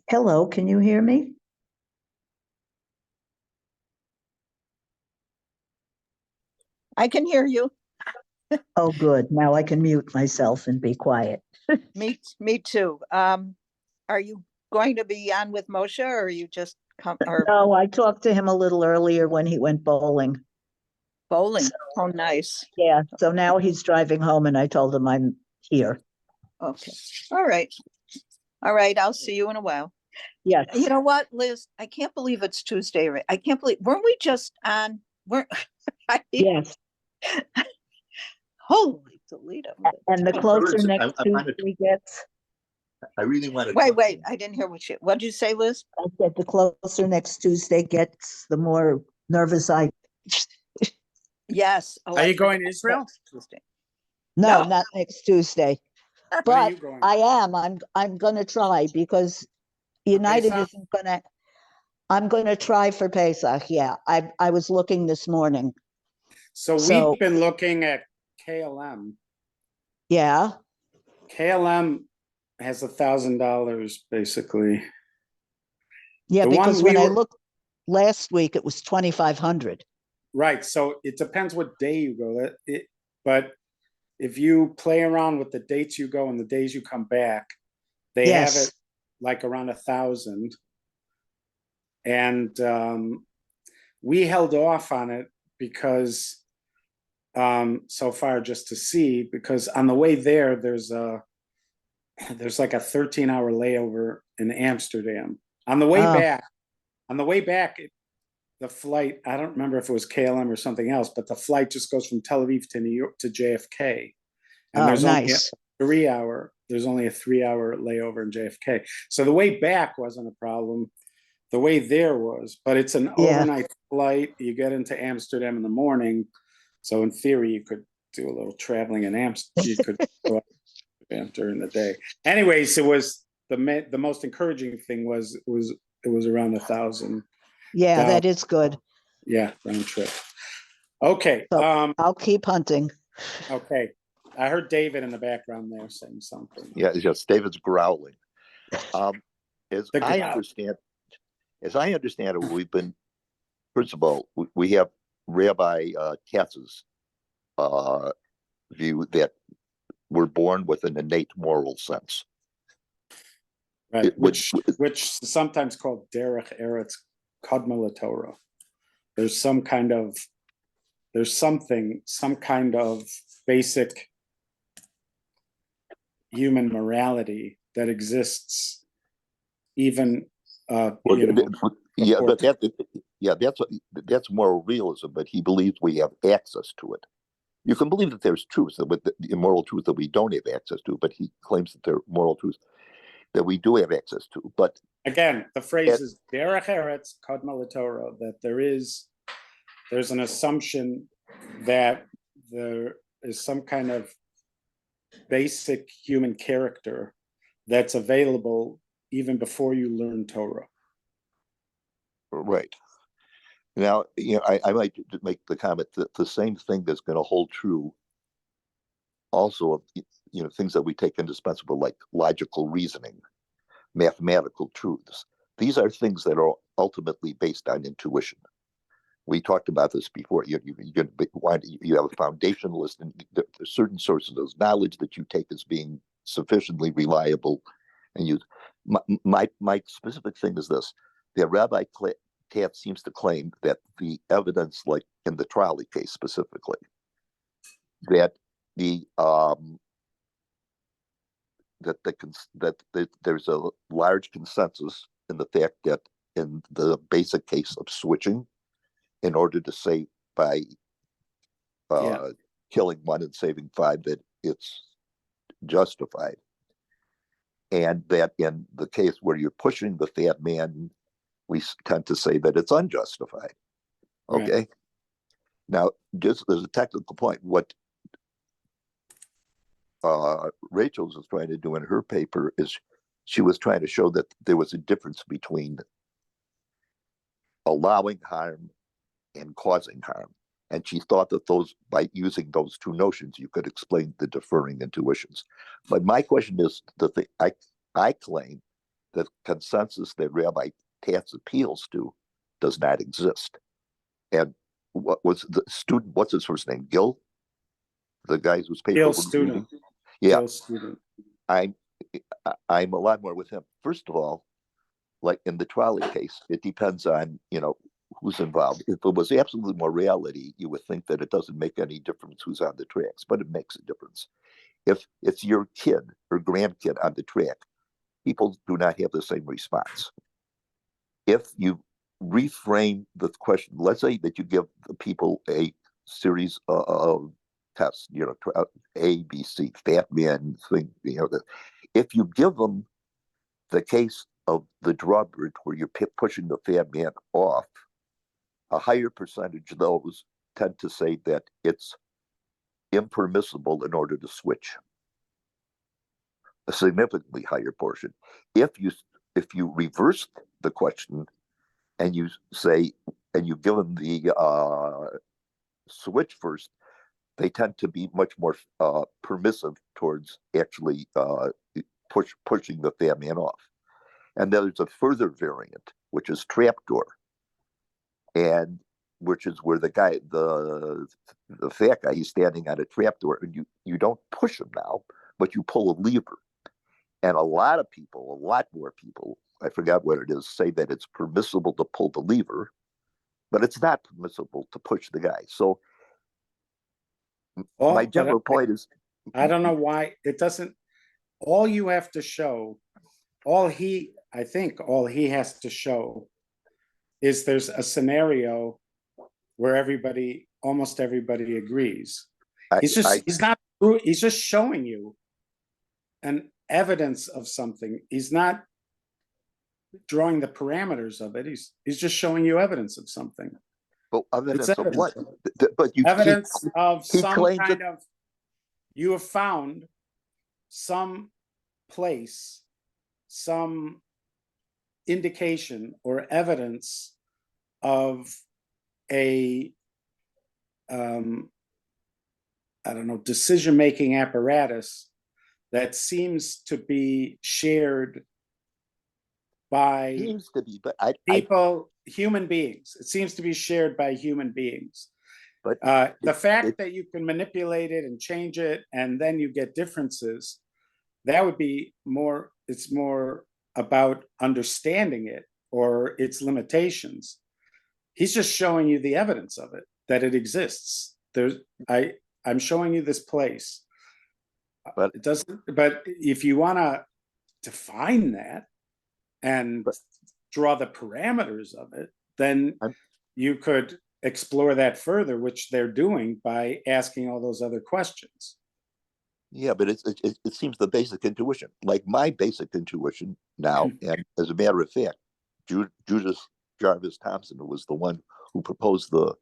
Hello, can you hear me? I can hear you. Oh, good. Now I can mute myself and be quiet. Me too. Are you going to be on with Moshe, or are you just No, I talked to him a little earlier when he went bowling. bowling? Oh, nice. Yeah, so now he's driving home and I told him I'm here. Okay. All right. All right. I'll see you in a while. Yes. You know what, Liz? I can't believe it's Tuesday. Right? I can't believe, weren't we just on? Yes. Holy Toledo. And the closer next Tuesday gets. I really want to. Wait. I didn't hear what did you say, Liz? I said the closer next Tuesday gets, the more nervous I. Yes. Are you going to Israel? Tuesday. No, not next Tuesday. When are But you going? I am. I'm gonna try because United Pesach? isn't gonna. I'm gonna try for Pesach. Yeah, I was looking this morning. So we've been looking at KLM. Yeah. KLM has $1,000 basically. Yeah, The because one when I looked last week, it was 2,500. Right. So it depends what day you go. But if you play around with the dates you go and the days you come back, they have it like around 1,000. And we held off on it because so far just to see, because on the way there, there's like a 13-hour layover in Amsterdam. On the way back, the flight, I don't remember if it was KLM or something else, but the flight just goes from Tel Aviv to New York to JFK. And there's only a 3-hour layover in JFK. So the way back wasn't a problem. The way there was, but it's an overnight flight. You get into Amsterdam in the morning. So in theory, you could do a little traveling in Amsterdam. You could go during the day. Anyways, it was the most encouraging thing was it was around 1,000. Yeah, that is good. Yeah, round trip. Okay. So I'll keep hunting. Okay. I heard David in the background there saying something. Yeah, yes, David's growling. As I understand it, we've been, first of all, we have Rabbi Katz's view that we're born with an innate moral sense. Right, which is sometimes called derech eretz kadma Torah. There's some kind of basic human morality that exists even but that's moral realism, but he believes we have access to it. You can believe that there's truths, with the immoral truth that we don't have access to, but he claims that there are moral truths that we do have access to. But again, the phrase is derech eretz kadma Torah, that there's an assumption that there is some kind of basic human character that's available even before you learn Torah. Right. Now, I might make the comment that the same thing that's going to hold true also of, things that we take indispensable, like logical reasoning, mathematical truths. These are things that are ultimately based on intuition. We talked about this before. You have a foundationalist, and there's certain sources of knowledge that you take as being sufficiently reliable. And my specific thing is this: the Rabbi Katz seems to claim that the evidence, like in the trolley case specifically, that the there's a large consensus in the fact that in the basic case of switching, in order to save by killing one and saving five, that it's justified. And that in the case where you're pushing the fat man, we tend to say that it's unjustified. Okay. Right. Now, just as a technical point, what Rachel was trying to do in her paper is she was trying to show that there was a difference between allowing harm and causing harm. And she thought that by using those two notions, you could explain the differing intuitions. But my question is, I claim that consensus that Rabbi Tatz appeals to does not exist. And what was the student, what's his first name? Gil? The guy whose paper Gil student. Yeah. Gil student. I'm a lot more with him. First of all, like in the trolley case, it depends on, who's involved. If it was absolute morality, you would think that it doesn't make any difference who's on the tracks, but it makes a difference. If it's your kid or grandkid on the track, people do not have the same response. If you reframe the question, let's say that you give the people a series of tests, A, B, C, fat man thing, if you give them the case of the drawbridge where you're pushing the fat man off, a higher percentage of those tend to say that it's impermissible in order to switch. A significantly higher portion. If you reverse the question and you say, and you give them the switch first, they tend to be much more permissive towards actually pushing the fat man off. And then there's a further variant, which is trapdoor, and which is where the guy, the fat guy, he's standing on a trapdoor, and you don't push him now, but you pull a lever. And a lot more people, I forgot what it is, say that it's permissible to pull the lever, but it's not permissible to push the guy. So my general point is, I don't know why it doesn't. All you have to show, I think all he has to show is there's a scenario where almost everybody agrees. He's just showing you an evidence of something. He's not drawing the parameters of it. He's just showing you evidence of something. But evidence of what? But evidence of some kind of, you have found some place, some indication or evidence of a decision-making apparatus that seems to be shared by human beings. It seems to be shared by human beings. But the fact that you can manipulate it and change it, and then you get differences, that would be more, it's more about understanding it or its limitations. He's just showing you the evidence of it, that it exists. I'm showing you this place. But it doesn't, but if you want to define that and draw the parameters of it, then you could explore that further, which they're doing by asking all those other questions. Yeah, but it seems the basic intuition, like my basic intuition now, and as a matter of fact, Judith Jarvis Thompson, who was the one who proposed the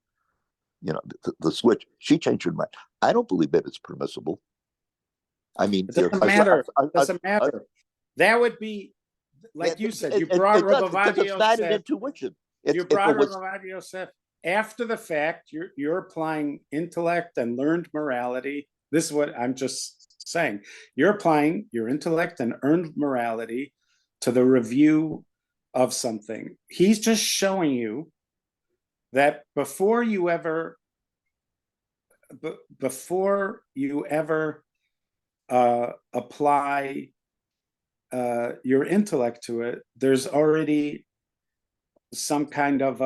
switch, she changed her mind. I don't believe that it's permissible. I mean, it doesn't matter. Doesn't matter. That would be, like you said, you brought Rabbi Yosef. You brought Rabbi Yosef after the fact. You're applying intellect and learned morality. This is what I'm just saying. You're applying your intellect and earned morality to the review of something. He's just showing you that before you ever apply your intellect to it, there's already some kind of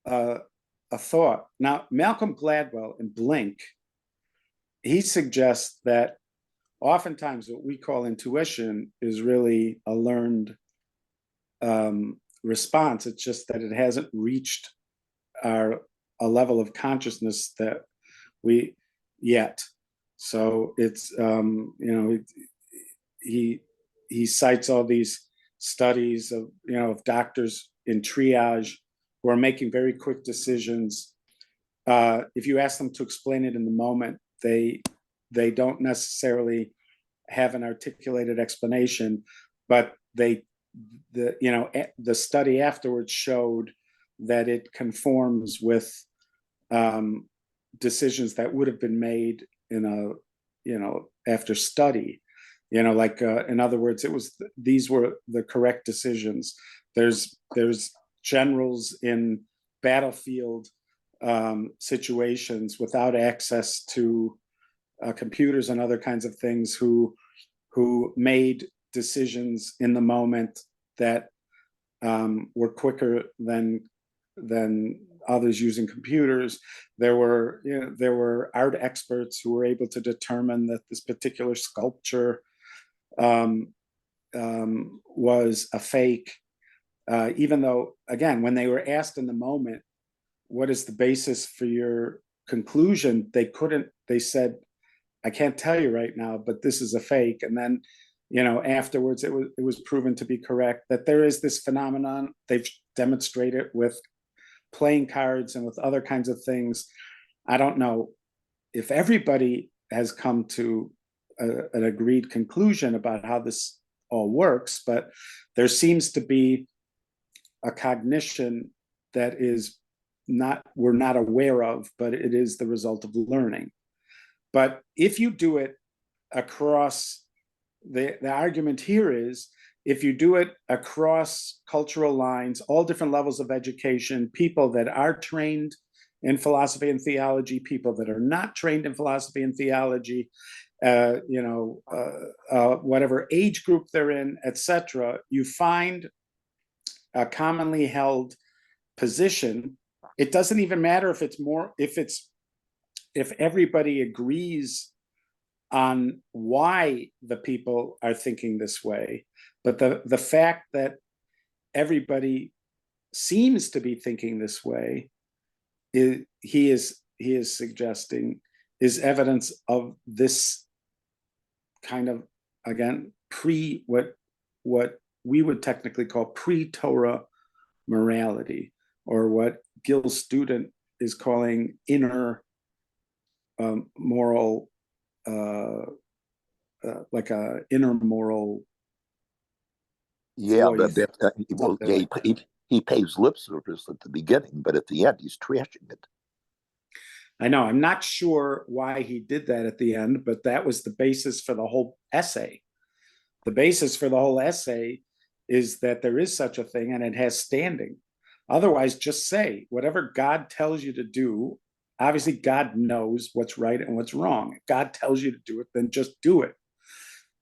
a thought. Now, Malcolm Gladwell in Blink, he suggests that oftentimes what we call intuition is really a learned response. It's just that it hasn't reached a level of consciousness that we yet. So it's he cites all these studies of of doctors in triage who are making very quick decisions. If you ask them to explain it in the moment, they don't necessarily have an articulated explanation, but the study afterwards showed that it conforms with decisions that would have been made in after study. Like in other words, these were the correct decisions. There's generals in battlefield situations without access to computers and other kinds of things who made decisions in the moment that were quicker than others using computers. There were art experts who were able to determine that this particular sculpture was a fake, even though, again, when they were asked in the moment, what is the basis for your conclusion, they said, I can't tell you right now, but this is a fake. And then afterwards it was proven to be correct, that there is this phenomenon. They've demonstrated with playing cards and with other kinds of things. I don't know if everybody has come to an agreed conclusion about how this all works, but there seems to be a cognition that we're not aware of, but it is the result of learning. But if you do it across, the argument here is, if you do it across cultural lines, all different levels of education, people that are trained in philosophy and theology, people that are not trained in philosophy and theology, whatever age group they're in, etc., you find a commonly held position. It doesn't even matter if everybody agrees on why the people are thinking this way, but the fact that everybody seems to be thinking this way, he is suggesting, is evidence of this kind of, again, what we would technically call pre-Torah morality, or what Gil Student is calling inner moral, like a inner moral. Yeah, he pays lip service at the beginning, but at the end he's trashing it. I know. I'm not sure why he did that at the end, but that was the basis for the whole essay. The basis for the whole essay is that there is such a thing and it has standing. Otherwise, just say whatever God tells you to do. Obviously, God knows what's right and what's wrong. If God tells you to do it, then just do it.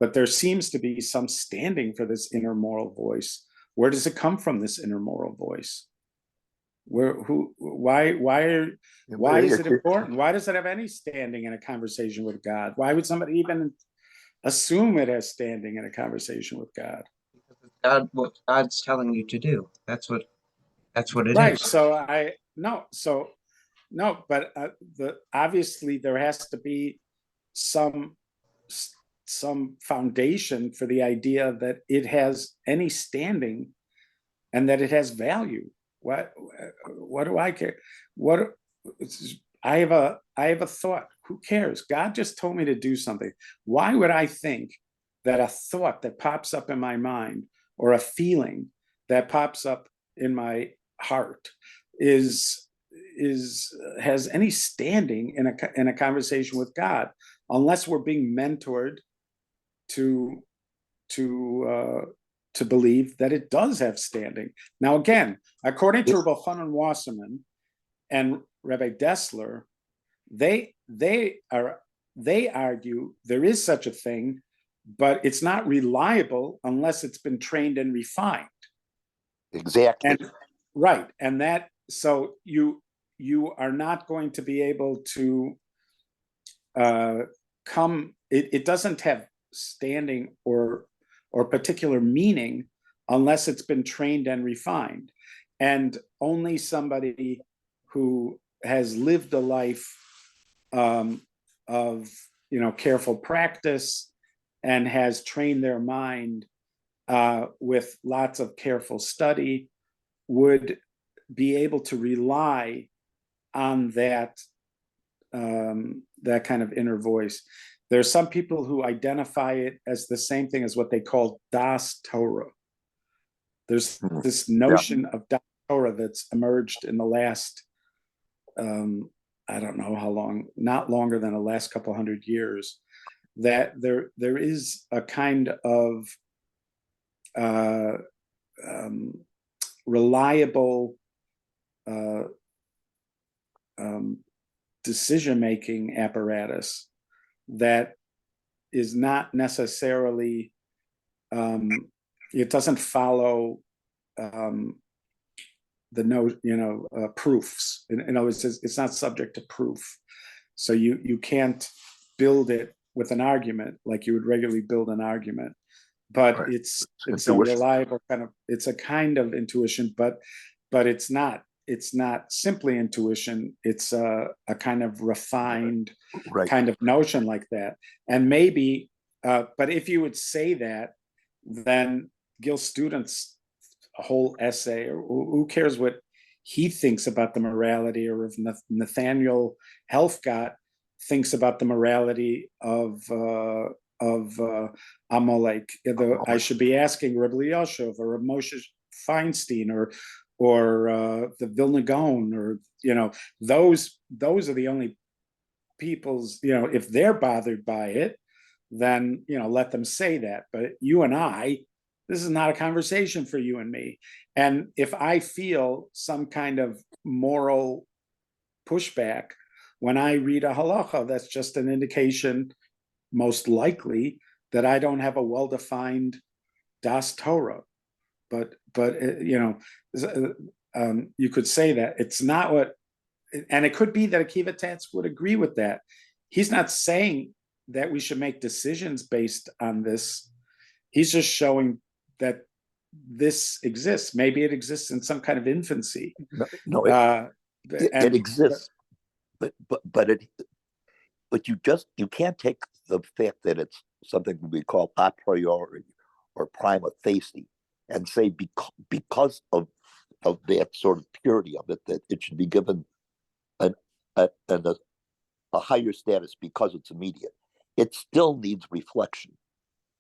But there seems to be some standing for this inner moral voice. Where does it come from, this inner moral voice? Why is it important? Why does it have any standing in a conversation with God? Why would somebody even assume it has standing in a conversation with God? God, what God's telling you to do. That's what it right. is. So but obviously there has to be some foundation for the idea that it has any standing and that it has value. What do I care? I have a thought. Who cares? God just told me to do something. Why would I think that a thought that pops up in my mind, or a feeling that pops up in my heart, has any standing in a conversation with God, unless we're being mentored to believe that it does have standing. Now, again, according to Rabbi Chanan Wasserman and Rabbi Dessler, they argue there is such a thing, but it's not reliable unless it's been trained and refined. Exactly. And right, and that, so you are not going to be able to it doesn't have standing or particular meaning unless it's been trained and refined. And only somebody who has lived a life of careful practice and has trained their mind with lots of careful study would be able to rely on that kind of inner voice. There are some people who identify it as the same thing as what they call das Torah. There's this notion of das Torah that's emerged in the last, I don't know how long, not longer than the last couple hundred years, that there is a kind of reliable decision-making apparatus that is not necessarily, it doesn't follow proofs. In other words, it's not subject to proof. So you can't build it with an argument like you would regularly build an argument. But right. It's a reliable it's a kind of intuition, but it's not simply intuition. It's a kind of refined kind of notion like that. And maybe, but if you would say that, then Gil Student's whole essay, or who cares what he thinks about the morality, or if Nathaniel Helfgott thinks about the morality of Amalek. I should be asking Reb Elyashiv or Moshe Feinstein or the Vilna Gaon, or those are the only people's, if they're bothered by it, then let them say that. But you and I, this is not a conversation for you and me. And if I feel some kind of moral pushback when I read a halacha, that's just an indication, most likely, that I don't have a well-defined das Torah. But you could say that it's not what, and it could be that Akiva Tatz would agree with that. He's not saying that we should make decisions based on this. He's just showing that this exists. Maybe it exists in some kind of infancy. No, it exists, but you can't take the fact that it's something we call a priori or prima facie and say because of that sort of purity of it, that it should be given a higher status because it's immediate. It still needs reflection.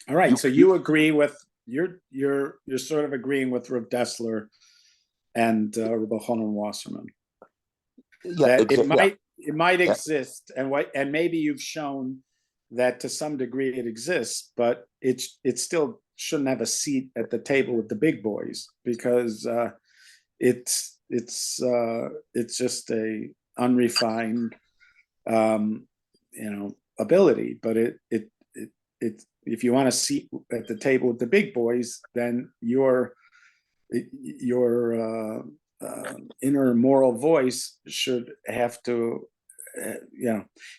All right, so you agree with you're sort of agreeing with Reb Dessler and Reb Elchanan Wasserman. Yeah, that it might exist, and maybe you've shown that to some degree it exists, but it still shouldn't have a seat at the table with the big boys, because it's just a unrefined ability. But it if you want a seat at the table with the big boys, then your inner moral voice should have to,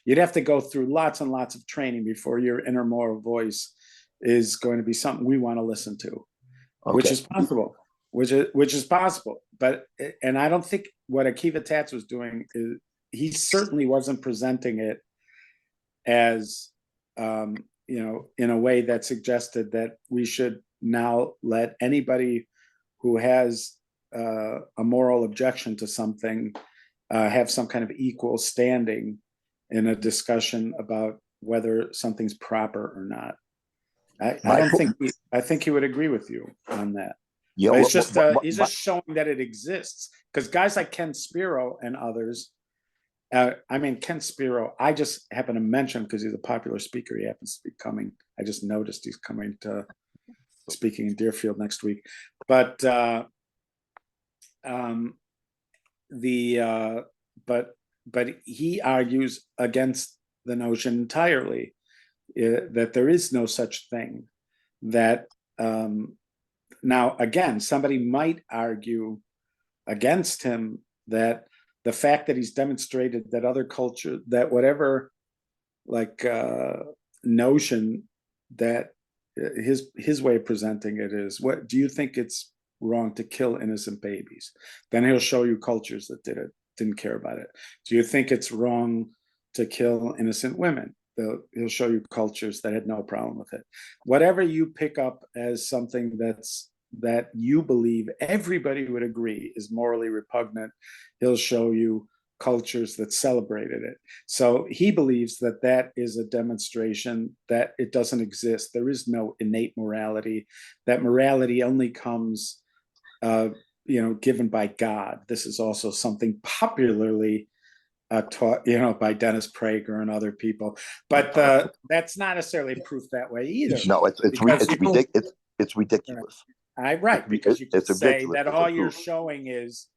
you'd have to go through lots and lots of training before your inner moral voice is going to be something we want to listen to, which is possible, which is possible. But, and I don't think what Akiva Tatz was doing is, he certainly wasn't presenting it as, in a way that suggested that we should now let anybody who has a moral objection to something have some kind of equal standing in a discussion about whether something's proper or not. I think he would agree with you on that. Yeah, but it's just he's just showing that it exists, because guys like Ken Spiro and others. Ken Spiro, I just happen to mention because he's a popular speaker. He happens to be coming. I just noticed he's coming to speaking in Deerfield next week. But but he argues against the notion entirely that there is no such thing. That now again, somebody might argue against him that the fact that he's demonstrated that other culture, that whatever notion that his way of presenting it is, what do you think it's wrong to kill innocent babies? Then he'll show you cultures that didn't care about it. Do you think it's wrong to kill innocent women? He'll show you cultures that had no problem with it. Whatever you pick up as something that you believe everybody would agree is morally repugnant, he'll show you cultures that celebrated it. So he believes that that is a demonstration that it doesn't exist. There is no innate morality. That morality only comes, given by God. This is also something popularly taught, by Dennis Prager and other people. But that's not necessarily proof that way either. No, it's ridiculous. It's ridiculous. Right, because you could say that all you're proof. showing is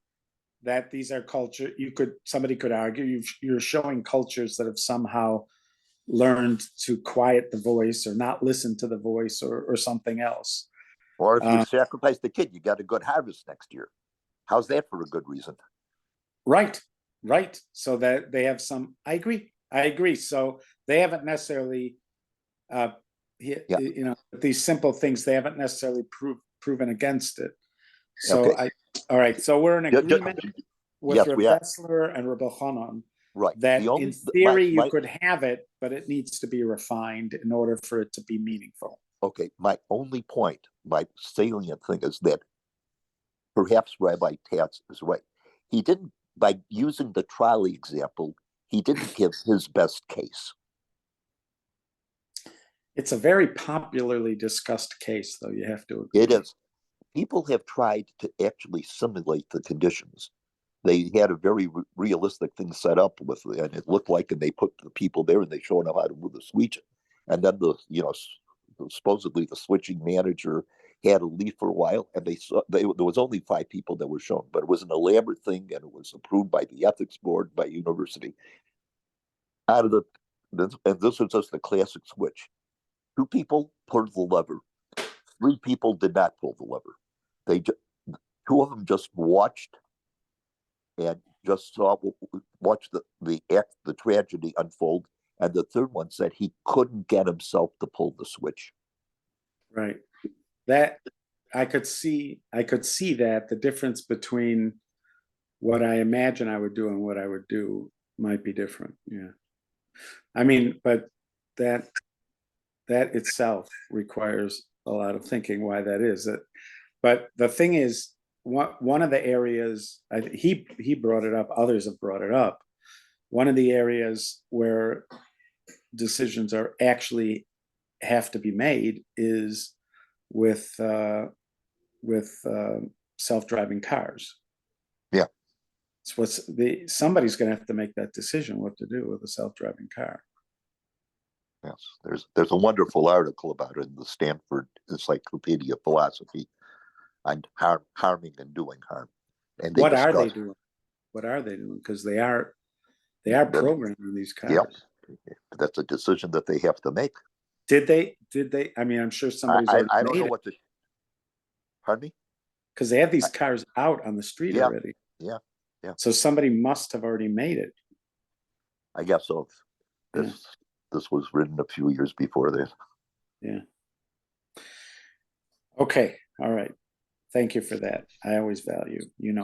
that these are culture. Somebody could argue you're showing cultures that have somehow learned to quiet the voice or not listen to the voice or something else. Or if you sacrifice the kid, you got a good harvest next year. How's that for a good reason? Right. So that they have some. I agree. So they haven't necessarily, these simple things, they haven't necessarily proven against it. So okay. All right. So we're in agreement with Reb Fessler and Reb Elchanan, right? That in theory you could have it, but it needs to be refined in order for it to be meaningful. Okay. My only point, my salient thing is that perhaps Rabbi Tatz is right. He didn't, by using the trolley example, he didn't give his best case. It's a very popularly discussed case, though, you have to agree. It is. People have tried to actually simulate the conditions. They had a very realistic thing set up with, and it looked like, and they put the people there and they showed them how to move the switch. And then supposedly the switching manager had to leave for a while, and there was only 5 people that were shown, but it was an elaborate thing, and it was approved by the ethics board, by university. And this was just the classic switch. 2 people pulled the lever. 3 people did not pull the lever. 2 of them just watched and just watched the tragedy unfold, and the third one said he couldn't get himself to pull the switch. Right. That I could see that the difference between what I imagine I would do and what I would do might be different. Yeah. I mean, but that itself requires a lot of thinking why that is. But the thing is, one of the areas he brought it up, others have brought it up. One of the areas where decisions are actually have to be made is with self-driving cars. Yeah. Somebody's going to have to make that decision what to do with a self-driving car. Yes, there's a wonderful article about it in the Stanford Encyclopedia of Philosophy on harming and doing harm. And what are they doing? Because they are programming these cars. Yep. That's a decision that they have to make. Did they? I mean, I'm sure somebody's already I don't made know it. Pardon me? Because they have these cars out on the street already. Yeah. So somebody must have already made it. I guess so. This was written a few years before that. Yeah. Okay. All right. Thank you for that. I always value your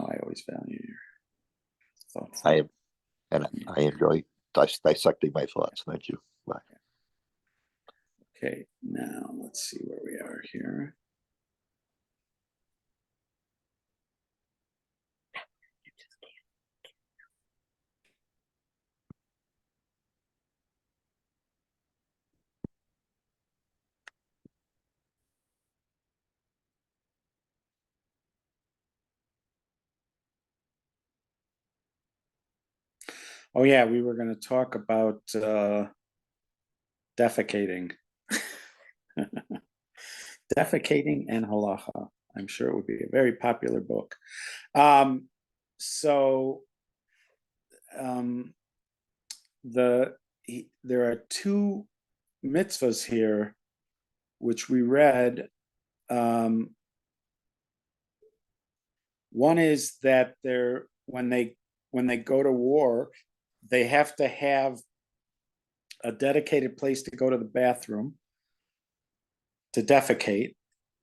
thoughts. I enjoy dissecting my thoughts. Thank you. Bye. Okay. Now let's see where we are here. Oh yeah, we were going to talk about defecating. Defecating and halacha. I'm sure it would be a very popular book. There are 2 mitzvahs here, which we read. One is that when they go to war, they have to have a dedicated place to go to the bathroom, to defecate,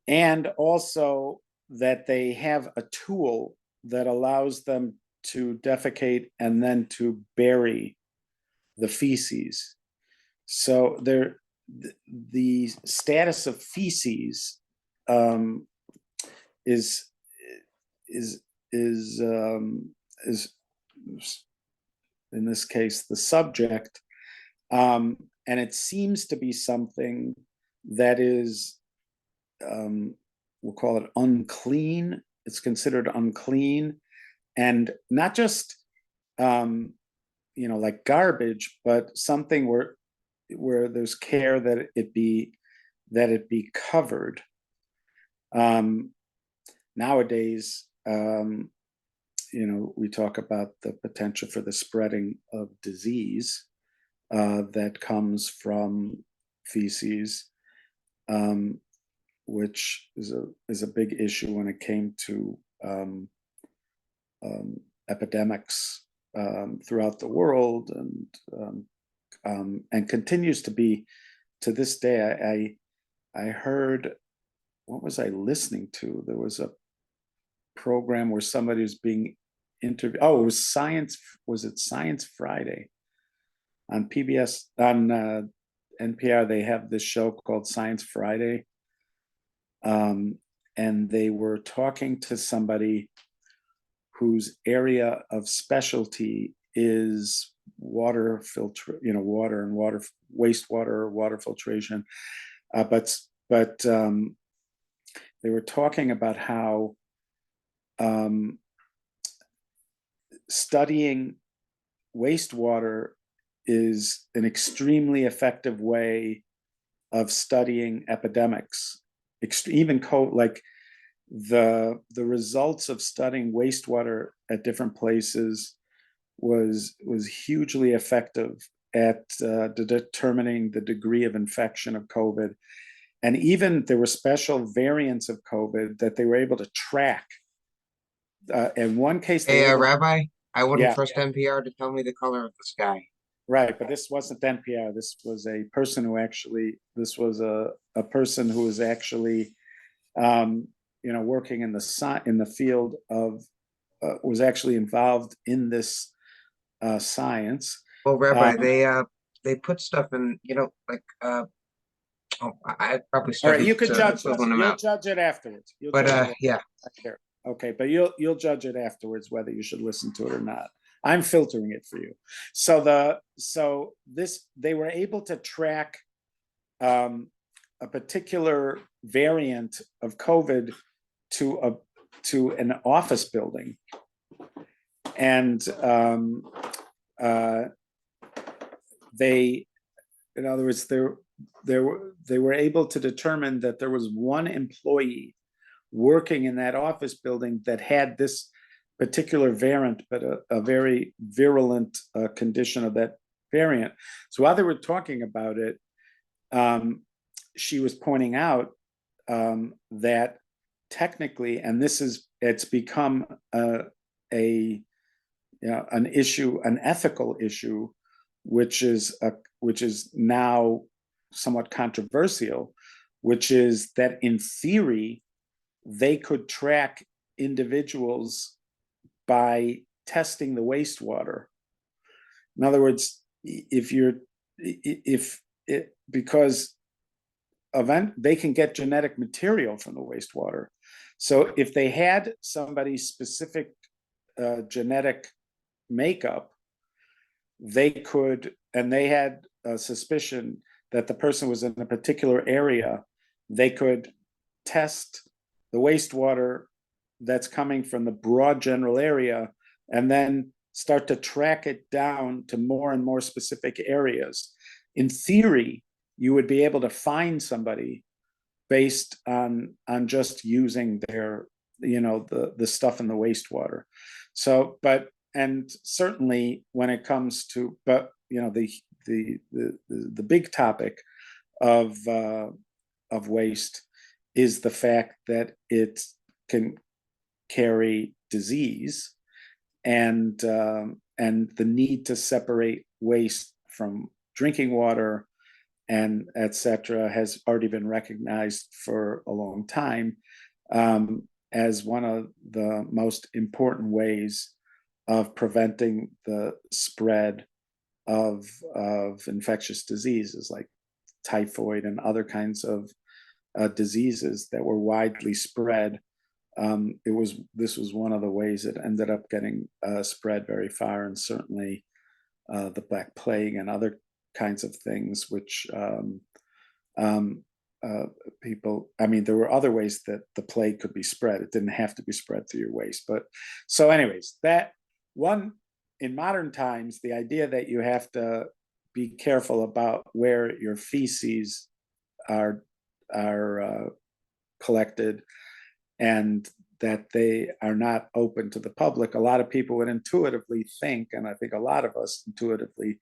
and also that they have a tool that allows them to defecate and then to bury the feces. So the status of feces is in this case the subject, and it seems to be something that is, we'll call it unclean. It's considered unclean, and not just like garbage, but something where there's care that it be covered. Nowadays, we talk about the potential for the spreading of disease that comes from feces, which is a big issue when it came to epidemics throughout the world, and continues to be to this day. I heard, what was I listening to? There was a program where somebody was being interviewed. Oh, it was Science. Was it Science Friday on PBS? On NPR, they have this show called Science Friday, and they were talking to somebody whose area of specialty is water filter, water and wastewater, water filtration. But they were talking about how studying wastewater is an extremely effective way of studying epidemics. Even like the results of studying wastewater at different places was hugely effective at determining the degree of infection of COVID. And even there were special variants of COVID that they were able to track. In one case, Hey, Rabbi, I wouldn't Yeah. trust NPR to tell me the color of the sky. Right, but this wasn't NPR. This was a person who actually, this was a person who was actually, working in the field of, was actually involved in this science. Well, Rabbi, they put stuff in, like I probably All right, studied you could judge. equivalent You'll amount. judge it afterwards. You'll But judge it yeah, after. Okay, but you'll judge it afterwards whether you should listen to it or not. I'm filtering it for you. So they were able to track a particular variant of COVID to an office building, and they, in other words, they were able to determine that there was one employee working in that office building that had this particular variant, but a very virulent condition of that variant. So while they were talking about it, she was pointing out that technically, and it's become an issue, an ethical issue, which is now somewhat controversial, which is that in theory, they could track individuals by testing the wastewater. In other words, because they can get genetic material from the wastewater. So if they had somebody's specific genetic makeup, they could, and they had a suspicion that the person was in a particular area, they could test the wastewater that's coming from the broad general area and then start to track it down to more and more specific areas. In theory, you would be able to find somebody based on just using their, the stuff in the wastewater. So, and certainly when it comes to, the big topic of waste is the fact that it can carry disease, and the need to separate waste from drinking water and etc. has already been recognized for a long time as one of the most important ways of preventing the spread of infectious diseases like typhoid and other kinds of diseases that were widely spread. This was one of the ways it ended up getting spread very far, and certainly the Black Plague and other kinds of things, which people, I mean, there were other ways that the plague could be spread. It didn't have to be spread through your waste. But so anyways, that one, in modern times, the idea that you have to be careful about where your feces are collected and that they are not open to the public, a lot of people would intuitively think, and I think a lot of us intuitively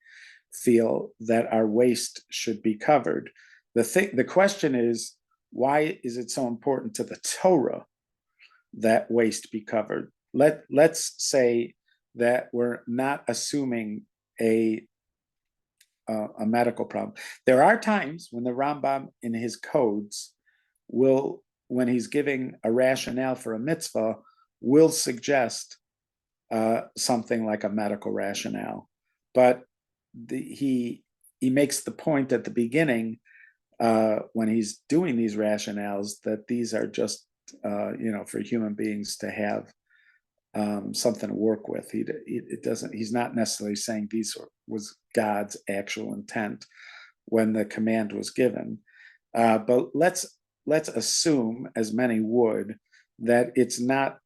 feel, that our waste should be covered. The question is, why is it so important to the Torah that waste be covered? Let's say that we're not assuming a medical problem. There are times when the Rambam in his codes will, when he's giving a rationale for a mitzvah, will suggest something like a medical rationale. But he makes the point at the beginning when he's doing these rationales that these are just for human beings to have something to work with. He's not necessarily saying these was God's actual intent when the command was given. But let's assume, as many would, that it's not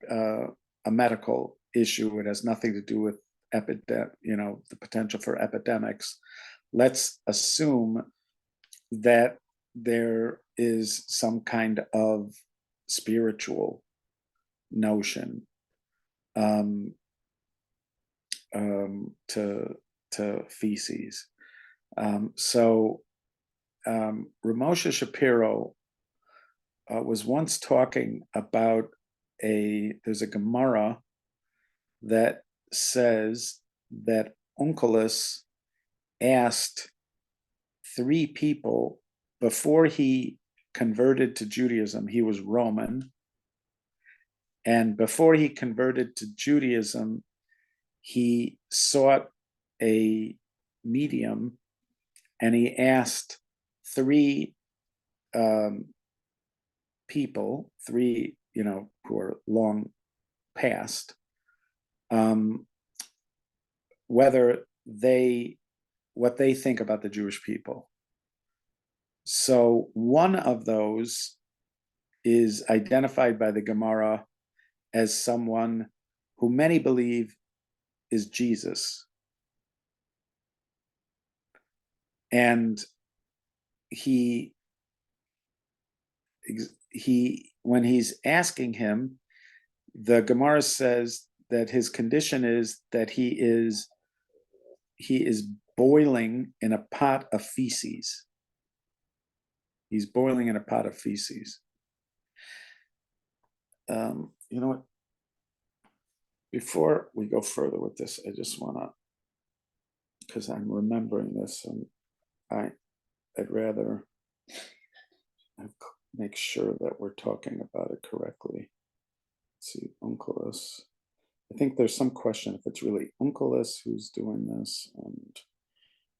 a medical issue. It has nothing to do with the potential for epidemics. Let's assume that there is some kind of spiritual notion to feces. So Ramosha Shapiro was once talking about there's a Gemara that says that Onkelos asked 3 people before he converted to Judaism. He was Roman, and before he converted to Judaism, he sought a medium, and he asked 3 people, 3 who are long past, what they think about the Jewish people. So one of those is identified by the Gemara as someone who many believe is Jesus. And when he's asking him, the Gemara says that his condition is that he is boiling in a pot of feces. He's boiling in a pot of feces. You know what? Before we go further with this, I just want to, because I'm remembering this, and I'd rather make sure that we're talking about it correctly. Let's see, Onkelos. I think there's some question if it's really Onkelos who's doing this, and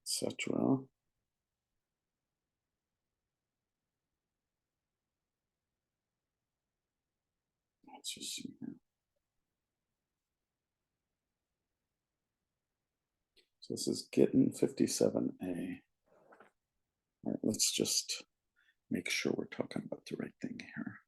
etc. Let's just see here. So this is Gittin 57a. All right, let's just make sure we're talking about the right thing here.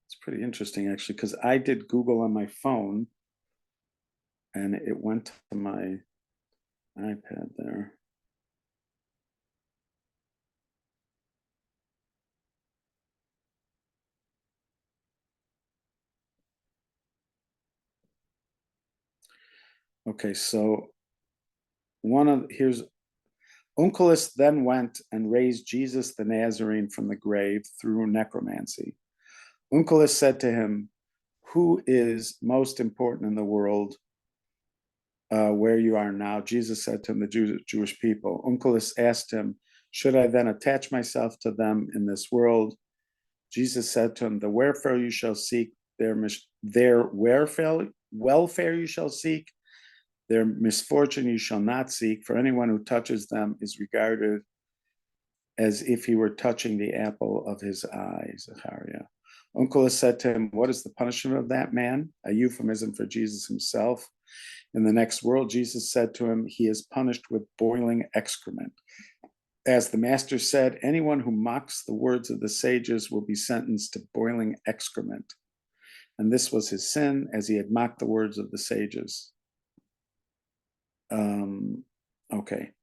It's pretty interesting, actually, because I did Google on my phone, and it went to my iPad there. Okay, so here's Onkelos then went and raised Jesus the Nazarene from the grave through necromancy. Onkelos said to him, "Who is most important in the world where you are now?" Jesus said to him, "The Jewish people." Onkelos asked him, "Should I then attach myself to them in this world?" Jesus said to him, "The welfare you shall seek, their welfare you shall seek, their misfortune you shall not seek, for anyone who touches them is regarded as if he were touching the apple of his eye." Zechariah. Onkelos said to him, "What is the punishment of that man?" A euphemism for Jesus himself. In the next world, Jesus said to him, "He is punished with boiling excrement." As the master said, anyone who mocks the words of the sages will be sentenced to boiling excrement. And this was his sin, as he had mocked the words of the sages. Okay,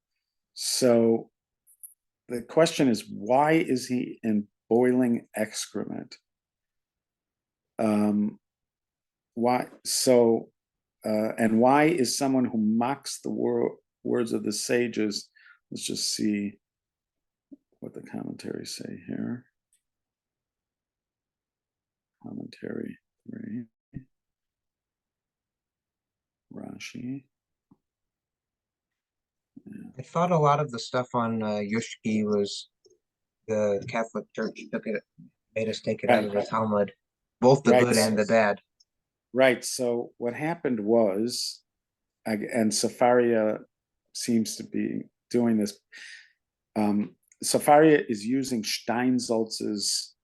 so the question is, why is he in boiling excrement? Why? So, and why is someone who mocks the words of the sages? Let's just see what the commentaries say here. Commentary 3. Rashi. I thought a lot of the stuff on Yushki was the Catholic Church made us take it out of the Talmud, both the good and the bad. Right. So what happened was, and Safaria seems to be doing this. Safaria is using Steinsaltz's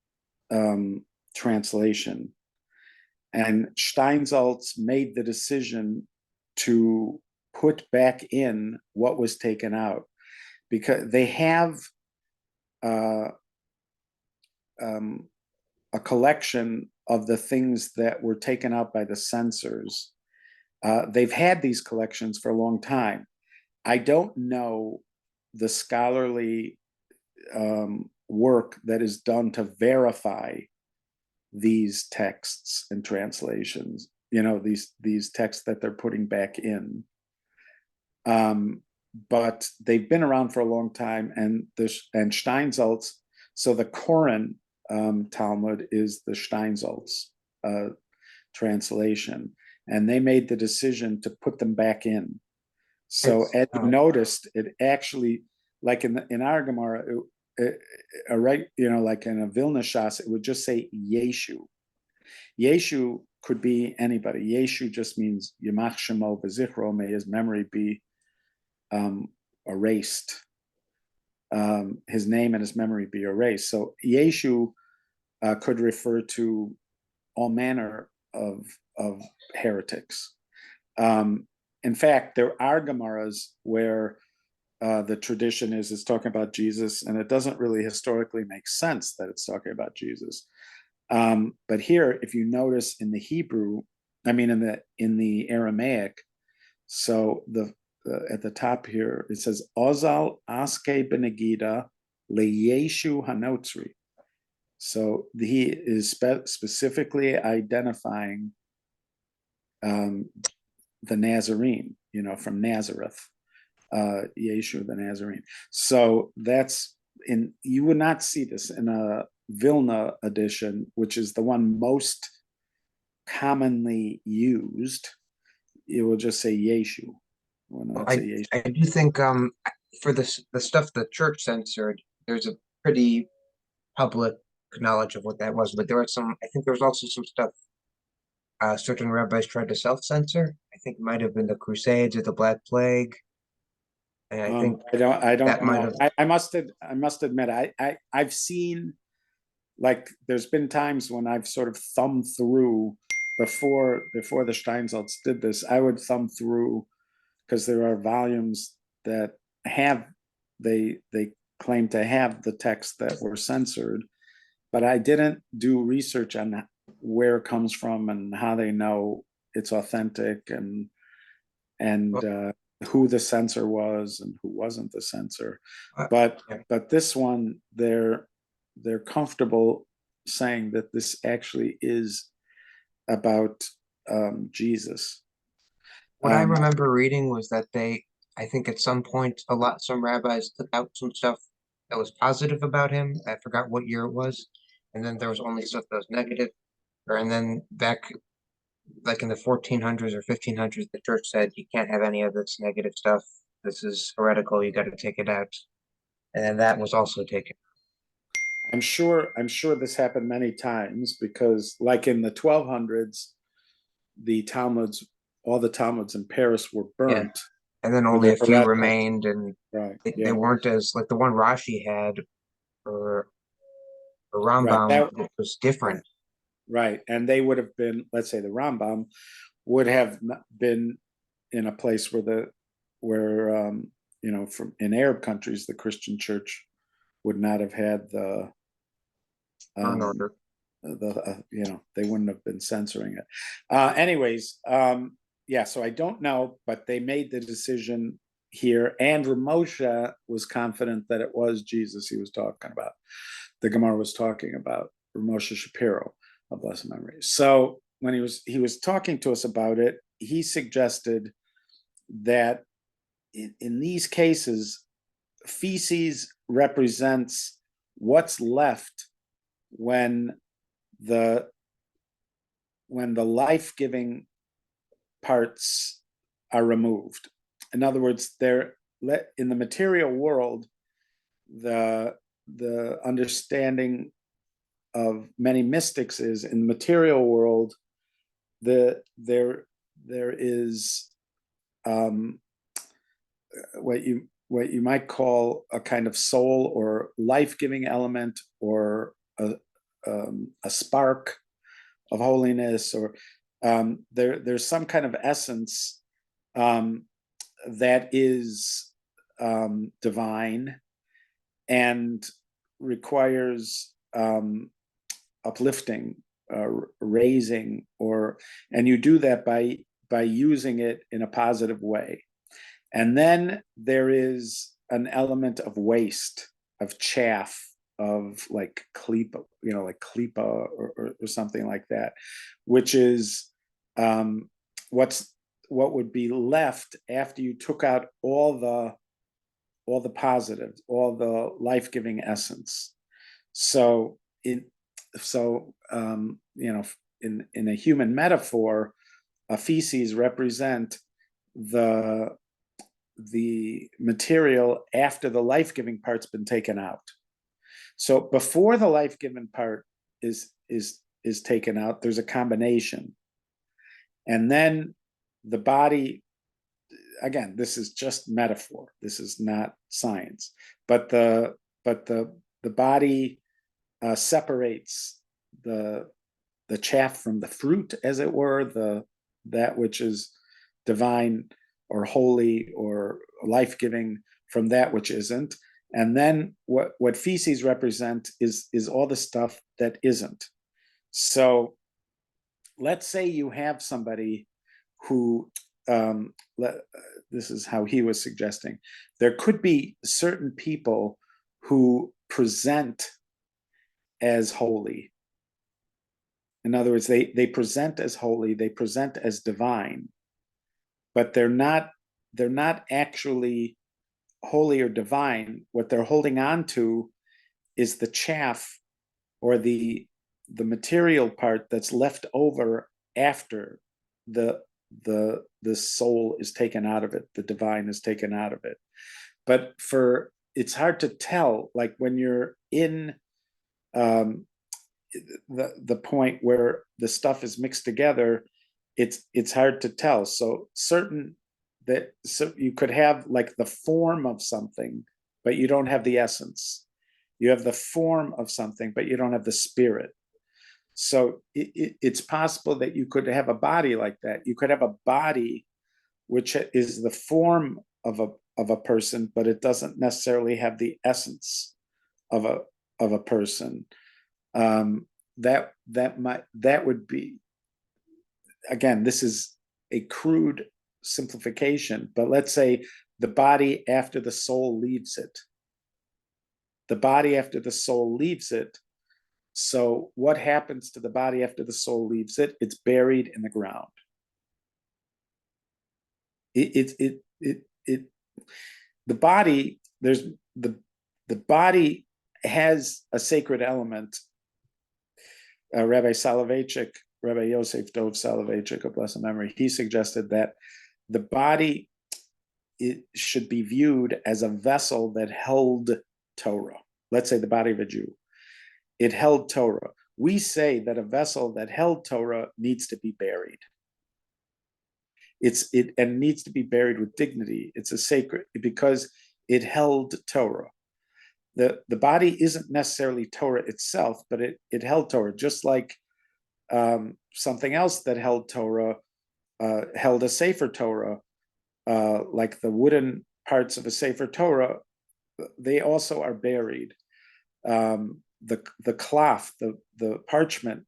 translation, and Steinsaltz made the decision to put back in what was taken out, because they have a collection of the things that were taken out by the censors. They've had these collections for a long time. I don't know the scholarly work that is done to verify these texts and translations, these texts that they're putting back in. But they've been around for a long time, and Steinsaltz, so the Koran Talmud is the Steinsaltz translation, and they made the decision to put them back in. So as you noticed, it actually, like in our Gemara, like in a Vilna Shas, it would just say Yeshu. Yeshu could be anybody. Yeshu just means Yamach Shemo V'zichro, may his memory be erased. His name and his memory be erased. So Yeshu could refer to all manner of heretics. In fact, there are Gemaras where the tradition is talking about Jesus, and it doesn't really historically make sense that it's talking about Jesus. But here, if you notice in the Hebrew, in the Aramaic, so at the top here it says Ozal Aske Benegida LeYeshu Hanotzri. So he is specifically identifying the Nazarene, from Nazareth, Yeshu the Nazarene. So you would not see this in a Vilna edition, which is the one most commonly used. It will just say Yeshu. I do think for the stuff the church censored, there's a pretty public knowledge of what that was, but I think there was also some stuff certain rabbis tried to self-censor. I think it might have been the Crusades or the Black Plague. And I think I don't know. I must admit, I've seen, like, there's been times when I've sort of thumbed through before the Steinsaltz did this. I would thumb through, because there are volumes that they claim to have the texts that were censored, but I didn't do research on where it comes from and how they know it's authentic, and who the censor was and who wasn't the censor. Yeah. But this one, they're comfortable saying that this actually is about Jesus. What I remember reading was that I think at some point, some rabbis took out some stuff that was positive about him. I forgot what year it was. And then there was only stuff that was negative. And then back, like in the 1400s or 1500s, the church said, you can't have any of this negative stuff. This is heretical. You got to take it out. And then that was also taken. I'm sure this happened many times, because like in the 1200s, all the Talmuds in Paris were burnt. And then only a few remained, and they weren't as, like the one Rashi had, or Rambam, it was different. Right. And they would have been, let's say the Rambam would have been in a place where from in Arab countries, the Christian church would not have had the order. They wouldn't have been censoring it. So I don't know, but they made the decision here, and Moshe was confident that it was Jesus he was talking about. The Gemara was talking about Moshe Shapiro of blessed memory. So when he was talking to us about it, he suggested that in these cases, feces represents what's left when the life-giving parts are removed. In other words, in the material world, the understanding of many mystics is, in the material world, there is what you might call a kind of soul or life-giving element, or a spark of holiness, or there's some kind of essence that is divine and requires uplifting, raising, and you do that by using it in a positive way. And then there is an element of waste, of chaff, of like klipa, or something like that, which is what would be left after you took out all the positives, all the life-giving essence. So in a human metaphor, a feces represent the material after the life-giving part's been taken out. So before the life-giving part is taken out, there's a combination. And then the body, again, this is just metaphor. This is not science. But the body separates the chaff from the fruit, as it were, that which is divine or holy or life-giving from that which isn't. And then what feces represent is all the stuff that isn't. So let's say you have somebody who, this is how he was suggesting, there could be certain people who present as holy. In other words, they present as holy, they present as divine, but they're not actually holy or divine. What they're holding on to is the chaff, or the material part that's left over after the soul is taken out of it, the divine is taken out of it. But it's hard to tell, like when you're in the point where the stuff is mixed together, it's hard to tell. So you could have like the form of something, but you don't have the essence. You have the form of something, but you don't have the spirit. So it's possible that you could have a body like that. You could have a body which is the form of a person, but it doesn't necessarily have the essence of a person. That would be, again, this is a crude simplification, but let's say the body after the soul leaves it. The body after the soul leaves it. So what happens to the body after the soul leaves it? It's buried in the ground. The body, there's the body has a sacred element. Rabbi Soloveitchik, Rabbi Yosef Dov Soloveitchik of blessed memory, he suggested that the body, it should be viewed as a vessel that held Torah. Let's say the body of a Jew. It held Torah. We say that a vessel that held Torah needs to be buried. It needs to be buried with dignity. It's a sacred, because it held Torah. The body isn't necessarily Torah itself, but it held Torah, just like something else that held Torah, held a Sefer Torah, like the wooden parts of a Sefer Torah, they also are buried. The cloth, the parchment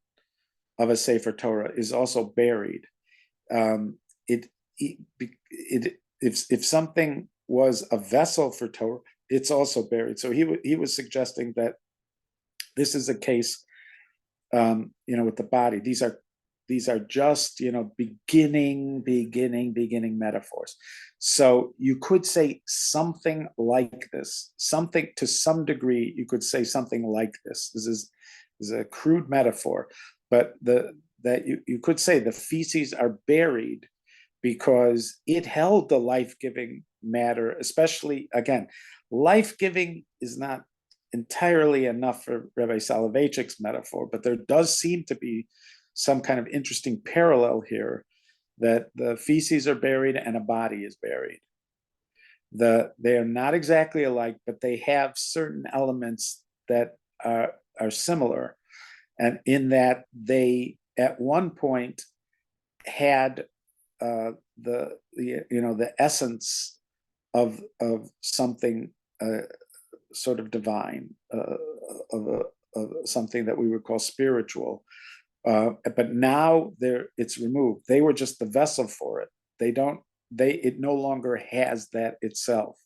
of a Sefer Torah is also buried. If something was a vessel for Torah, it's also buried. So he was suggesting that this is a case, with the body. These are just, beginning metaphors. So you could say something like this, something to some degree, you could say something like this. This is a crude metaphor, but you could say the feces are buried because it held the life-giving matter, especially, again, life-giving is not entirely enough for Rabbi Soloveitchik's metaphor, but there does seem to be some kind of interesting parallel here, that the feces are buried and a body is buried. They are not exactly alike, but they have certain elements that are similar, and in that they at one point had the essence of something sort of divine, of something that we would call spiritual. But now it's removed. They were just the vessel for it. It no longer has that itself.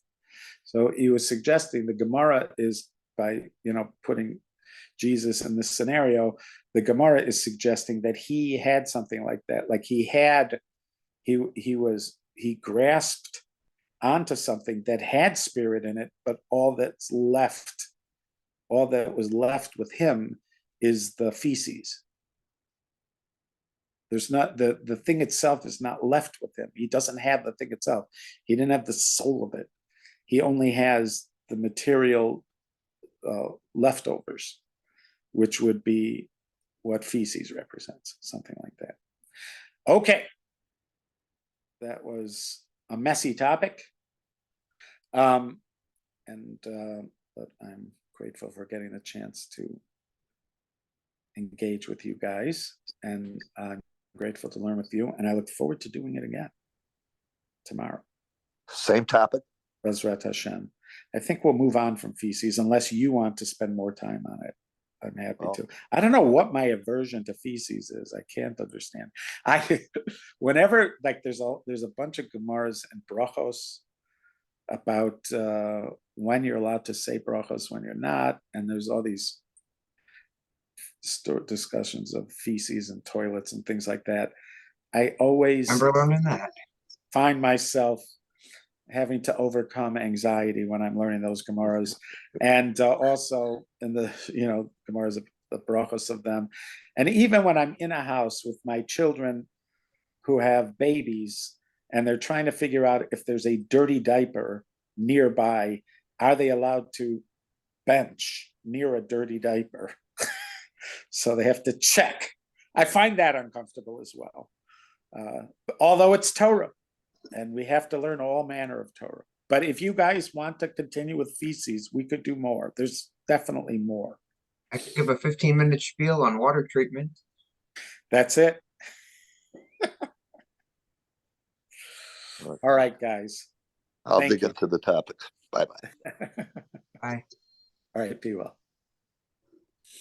So he was suggesting the Gemara is, by putting Jesus in this scenario, the Gemara is suggesting that he had something like that. Like he grasped onto something that had spirit in it, but all that was left with him is the feces. There's not the thing itself is not left with him. He doesn't have the thing itself. He didn't have the soul of it. He only has the material leftovers, which would be what feces represents, something like that. Okay. That was a messy topic. But I'm grateful for getting the chance to engage with you guys, and I'm grateful to learn with you, and I look forward to doing it again tomorrow. Same topic. Bezrat Hashem. I think we'll move on from feces unless you want to spend more time on it. I'm happy to. I don't know what my aversion to feces is. I can't understand. Whenever, like, there's a bunch of Gemaras and brachos about when you're allowed to say brachos, when you're not, and there's all these discussions of feces and toilets and things like that. I always find myself having to overcome anxiety when I'm learning those Gemaras, and also in the Gemaras, the brachos of them, and even when I'm in a house with my children who have babies and they're trying to figure out if there's a dirty diaper nearby, are they allowed to bench near a dirty diaper? So they have to check. I find that uncomfortable as well, although it's Torah. And we have to learn all manner of Torah. But if you guys want to continue with feces, we could do more. There's definitely more. I could give a 15-minute spiel on water treatment. That's it. All right, guys. I'll dig into the topics. Bye-bye. Bye. All right, be well.